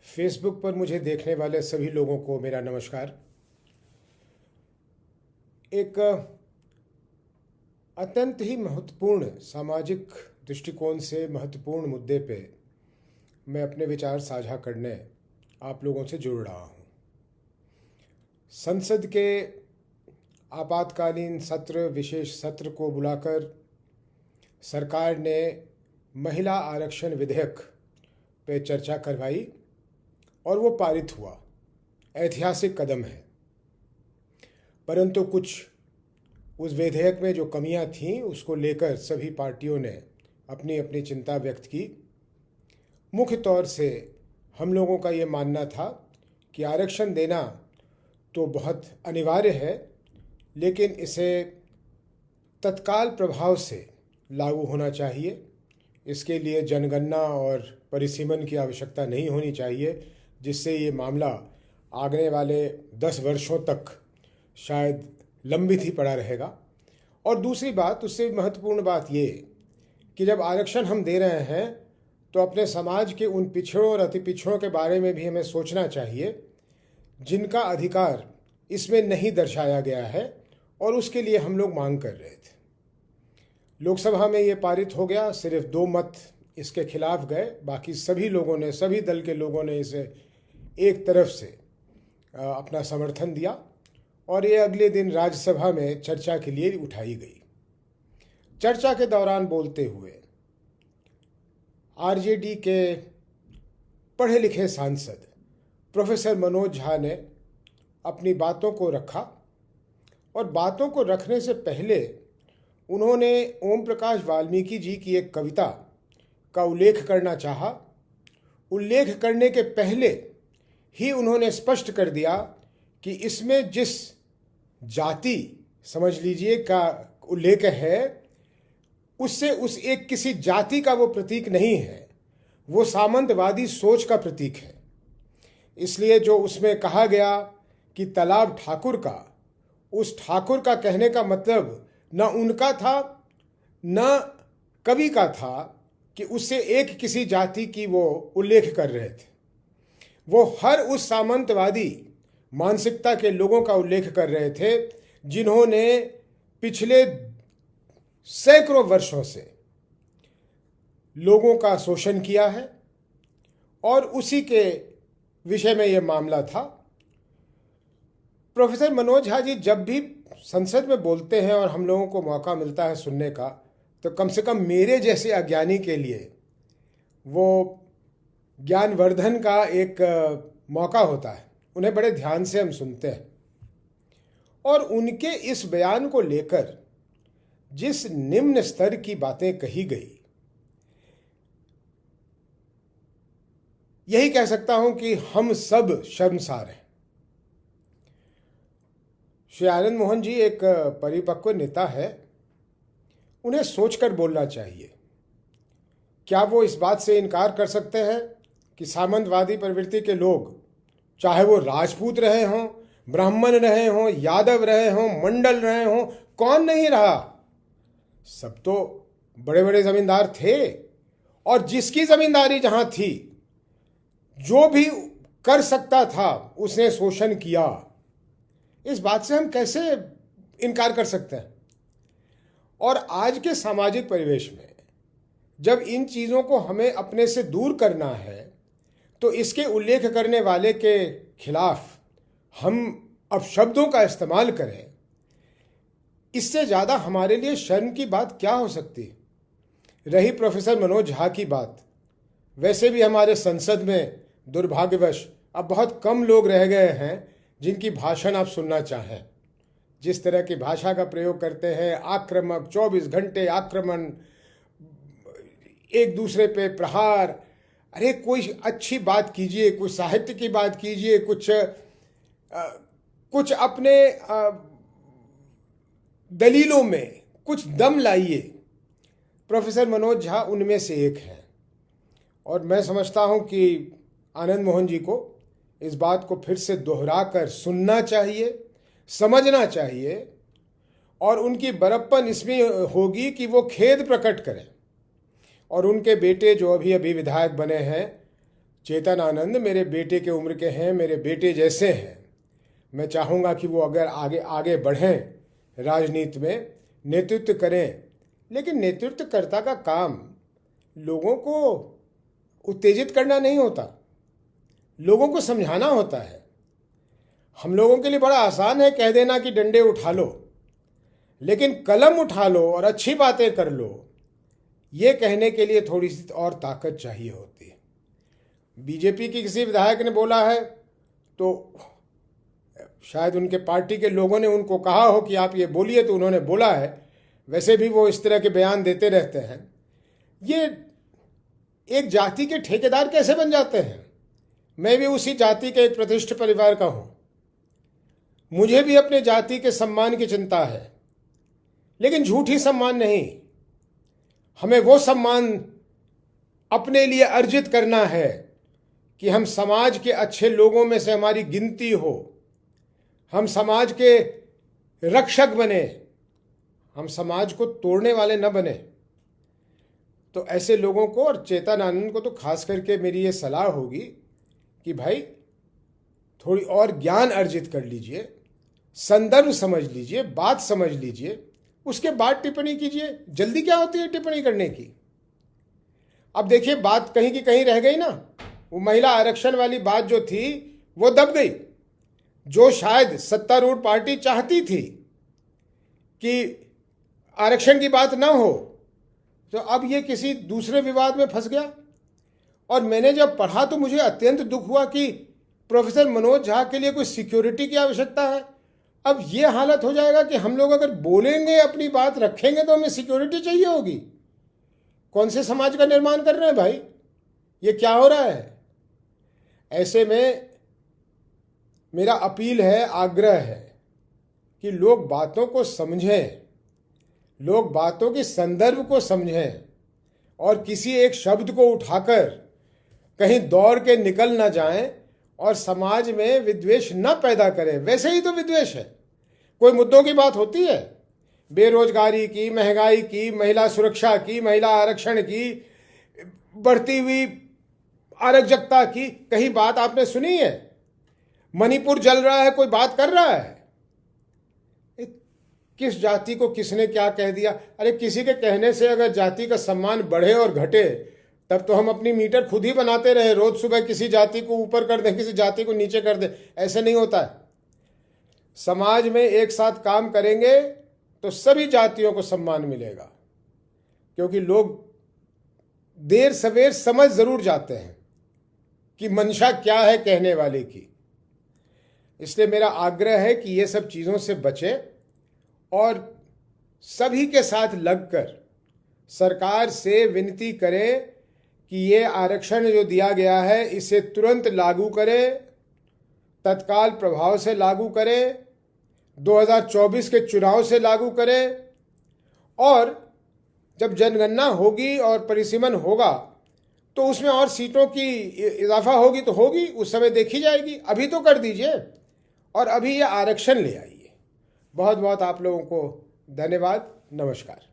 Facebook पर मुझे देखने वाले सभी लोगों को मेरा नमस्कार। एक अत्यंत ही महत्वपूर्ण सामाजिक दृष्टिकोण से महत्वपूर्ण मुद्दे पे मैं अपने विचार साझा करने आप लोगों से जुड़ रहा हूँ। संसद के आपातकालीन सत्र, विशेष सत्र को बुलाकर सरकार ने महिला आरक्षण विधेयक पे चर्चा करवाई और वो पारित हुआ। ऐतिहासिक कदम है, परंतु कुछ उस विधेयक में जो कमियां थीं उसको लेकर सभी पार्टियों ने अपनी अपनी चिंता व्यक्त की। मुख्य तौर से हम लोगों का ये मानना था कि आरक्षण देना तो बहुत अनिवार्य है, लेकिन इसे तत्काल प्रभाव से लागू होना चाहिए। इसके लिए जनगणना और परिसीमन की आवश्यकता नहीं होनी चाहिए, जिससे ये मामला आगने वाले 10 वर्षों तक शायद लंबित ही पड़ा रहेगा। और दूसरी बात, उससे महत्वपूर्ण बात ये कि जब आरक्षण हम दे रहे हैं तो अपने समाज के उन पिछड़ों और अति पिछड़ों के बारे में भी हमें सोचना चाहिए जिनका अधिकार इसमें नहीं दर्शाया गया है, और उसके लिए हम लोग मांग कर रहे थे। लोकसभा में ये पारित हो गया, सिर्फ 2 मत इसके खिलाफ गए, बाकी सभी लोगों ने, सभी दल के लोगों ने इसे एक तरफ से अपना समर्थन दिया और ये अगले दिन राज्यसभा में चर्चा के लिए उठाई गई। चर्चा के दौरान बोलते हुए आरजेडी के पढ़े लिखे सांसद प्रोफेसर मनोज झा ने अपनी बातों को रखा, और बातों को रखने से पहले उन्होंने ओम प्रकाश वाल्मीकि जी की एक कविता का उल्लेख करना चाहा। उल्लेख करने के पहले ही उन्होंने स्पष्ट कर दिया कि इसमें जिस जाति, समझ लीजिए, का उल्लेख है, उससे उस एक किसी जाति का वो प्रतीक नहीं है, वो सामंतवादी सोच का प्रतीक है। इसलिए जो उसमें कहा गया कि तालाब ठाकुर का, उस ठाकुर का कहने का मतलब न उनका था न कवि का था कि उससे एक किसी जाति की वो उल्लेख कर रहे थे। वो हर उस सामंतवादी मानसिकता के लोगों का उल्लेख कर रहे थे जिन्होंने पिछले सैकड़ों वर्षों से लोगों का शोषण किया है, और उसी के विषय में ये मामला था। प्रोफेसर मनोज झा जी जब भी संसद में बोलते हैं और हम लोगों को मौका मिलता है सुनने का, तो कम से कम मेरे जैसे अज्ञानी के लिए वो ज्ञानवर्धन का एक मौका होता है। उन्हें बड़े ध्यान से हम सुनते हैं, और उनके इस बयान को लेकर जिस निम्न स्तर की बातें कही गई, यही कह सकता हूं कि हम सब शर्मसार हैं। श्री आनंद मोहन जी एक परिपक्व नेता है, उन्हें सोचकर बोलना चाहिए। क्या वो इस बात से इनकार कर सकते हैं कि सामंतवादी प्रवृत्ति के लोग, चाहे वो राजपूत रहे हों, ब्राह्मण रहे हों, यादव रहे हों, मंडल रहे हों, कौन नहीं रहा, सब तो बड़े बड़े जमींदार थे, और जिसकी जमींदारी जहां थी, जो भी कर सकता था उसने शोषण किया। इस बात से हम कैसे इनकार कर सकते हैं? और आज के सामाजिक परिवेश में जब इन चीज़ों को हमें अपने से दूर करना है, तो इसके उल्लेख करने वाले के खिलाफ हम अब शब्दों का इस्तेमाल करें, इससे ज़्यादा हमारे लिए शर्म की बात क्या हो सकती है? रही प्रोफेसर मनोज झा की बात, वैसे भी हमारे संसद में दुर्भाग्यवश अब बहुत कम लोग रह गए हैं जिनकी भाषण आप सुनना चाहें। जिस तरह की भाषा का प्रयोग करते हैं, आक्रामक, 24 घंटे आक्रमण, एक दूसरे पे प्रहार। अरे कोई अच्छी बात कीजिए, कुछ साहित्य की बात कीजिए, कुछ अपने दलीलों में कुछ दम लाइए। प्रोफेसर मनोज झा उनमें से एक हैं, और मैं समझता हूं कि आनंद मोहन जी को इस बात को फिर से दोहराकर सुनना चाहिए, समझना चाहिए, और उनकी बड़प्पन इसमें होगी कि वो खेद प्रकट करें। और उनके बेटे जो अभी अभी विधायक बने हैं, चेतन आनंद मेरे बेटे के उम्र के हैं, मेरे बेटे जैसे हैं। मैं चाहूँगा कि वो अगर आगे आगे बढ़ें, राजनीति में नेतृत्व करें, लेकिन नेतृत्वकर्ता का काम लोगों को उत्तेजित करना नहीं होता, लोगों को समझाना होता है। हम लोगों के लिए बड़ा आसान है कह देना कि डंडे उठा लो, लेकिन कलम उठा लो और अच्छी बातें कर लो, ये कहने के लिए थोड़ी सी और ताकत चाहिए होती है। बीजेपी की किसी विधायक ने बोला है तो शायद उनके पार्टी के लोगों ने उनको कहा हो कि आप ये बोलिए, तो उन्होंने बोला है। वैसे भी वो इस तरह के बयान देते रहते हैं। ये एक जाति के ठेकेदार कैसे बन जाते हैं? मैं भी उसी जाति के एक प्रतिष्ठित परिवार का हूं, मुझे भी अपने जाति के सम्मान की चिंता है, लेकिन झूठी सम्मान नहीं। हमें वो सम्मान अपने लिए अर्जित करना है कि हम समाज के अच्छे लोगों में से हमारी गिनती हो, हम समाज के रक्षक बने, हम समाज को तोड़ने वाले न बने। तो ऐसे लोगों को और चेतन आनंद को तो खास करके मेरी ये सलाह होगी कि भाई थोड़ी और ज्ञान अर्जित कर लीजिए, संदर्भ समझ लीजिए, बात समझ लीजिए, उसके बाद टिप्पणी कीजिए। जल्दी क्या होती है टिप्पणी करने की? अब देखिए, बात कहीं की कहीं रह गई ना। वो महिला आरक्षण वाली बात जो थी वो दब गई। जो शायद सत्तारूढ़ पार्टी चाहती थी कि आरक्षण की बात ना हो, तो अब ये किसी दूसरे विवाद में फंस गया। और मैंने जब पढ़ा तो मुझे अत्यंत दुख हुआ कि प्रोफेसर मनोज झा के लिए कोई सिक्योरिटी की आवश्यकता है। अब ये हालत हो जाएगा कि हम लोग अगर बोलेंगे, अपनी बात रखेंगे, तो हमें सिक्योरिटी चाहिए होगी। कौन से समाज का निर्माण कर रहे हैं भाई? ये क्या हो रहा है? ऐसे में मेरा अपील है, आग्रह है कि लोग बातों को समझें, लोग बातों के संदर्भ को समझें और किसी एक शब्द को उठाकर कहीं दौड़ के निकल ना जाएं और समाज में विद्वेष न पैदा करें। वैसे ही तो विद्वेष है। कोई मुद्दों की बात होती है, बेरोजगारी की, महंगाई की, महिला सुरक्षा की, महिला आरक्षण की, बढ़ती हुई अराजकता की, कहीं बात आपने सुनी है? मणिपुर जल रहा है, कोई बात कर रहा है? किस जाति को किसने क्या कह दिया? अरे किसी के कहने से अगर जाति का सम्मान बढ़े और घटे, तब तो हम अपनी मीटर खुद ही बनाते रहे। रोज सुबह किसी जाति को ऊपर कर दें, किसी जाति को नीचे कर दें, ऐसे नहीं होता है। समाज में एक साथ काम करेंगे तो सभी जातियों को सम्मान मिलेगा, क्योंकि लोग देर सवेर समझ जरूर जाते हैं कि मंशा क्या है कहने वाले की। इसलिए मेरा आग्रह है कि ये सब चीज़ों से बचें और सभी के साथ लगकर सरकार से विनती करें कि ये आरक्षण जो दिया गया है इसे तुरंत लागू करें, तत्काल प्रभाव से लागू करें, 2024 के चुनाव से लागू करें, और जब जनगणना होगी और परिसीमन होगा तो उसमें और सीटों की इजाफा होगी तो होगी, उस समय देखी जाएगी। अभी तो कर दीजिए और अभी ये आरक्षण ले आइए। बहुत बहुत आप लोगों को धन्यवाद। नमस्कार।